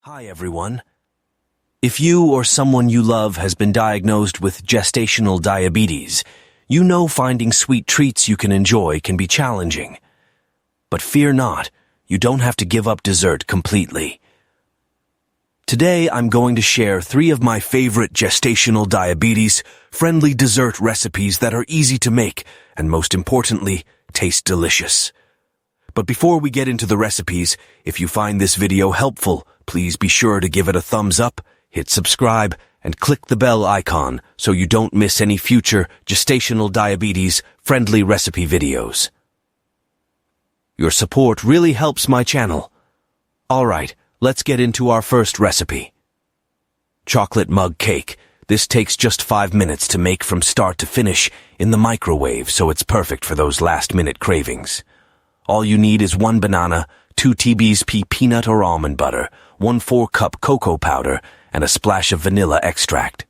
Hi everyone. If you or someone you love has been diagnosed with gestational diabetes, you know finding sweet treats you can enjoy can be challenging. But fear not, you don't have to give up dessert completely. Today I'm going to share 3 of my favorite gestational diabetes-friendly dessert recipes that are easy to make and, most importantly, taste delicious. But before we get into the recipes, if you find this video helpful, please be sure to give it a thumbs up, hit subscribe, and click the bell icon so you don't miss any future gestational diabetes-friendly recipe videos. Your support really helps my channel. Alright, let's get into our first recipe. Chocolate mug cake. This takes just 5 minutes to make from start to finish in the microwave, so it's perfect for those last-minute cravings. All you need is 1 banana, 2 TBs peanut or almond butter, 1 4-cup cocoa powder, and a splash of vanilla extract.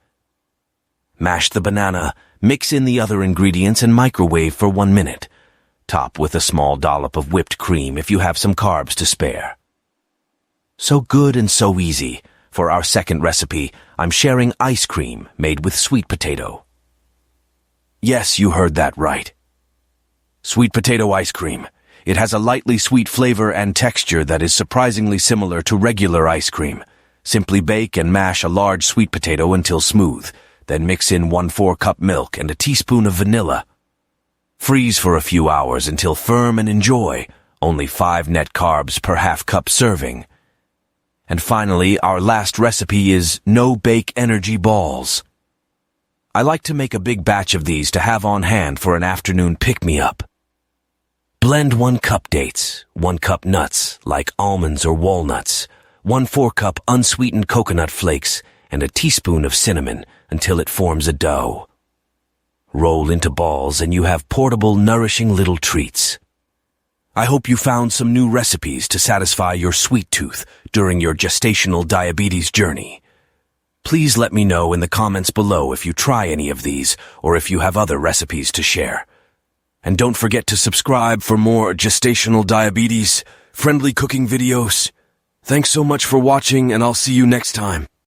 Mash the banana, mix in the other ingredients, and microwave for 1 minute. Top with a small dollop of whipped cream if you have some carbs to spare. So good and so easy. For our second recipe, I'm sharing ice cream made with sweet potato. Yes, you heard that right. Sweet potato ice cream. It has a lightly sweet flavor and texture that is surprisingly similar to regular ice cream. Simply bake and mash a large sweet potato until smooth, then mix in 1 4-cup milk and a teaspoon of vanilla. Freeze for a few hours until firm and enjoy, only 5 net carbs per half-cup serving. And finally, our last recipe is no-bake energy balls. I like to make a big batch of these to have on hand for an afternoon pick-me-up. Blend 1 cup dates, 1 cup nuts, like almonds or walnuts, 1 4-cup unsweetened coconut flakes, and a teaspoon of cinnamon until it forms a dough. Roll into balls and you have portable, nourishing little treats. I hope you found some new recipes to satisfy your sweet tooth during your gestational diabetes journey. Please let me know in the comments below if you try any of these or if you have other recipes to share. And don't forget to subscribe for more gestational diabetes-friendly cooking videos. Thanks so much for watching, and I'll see you next time.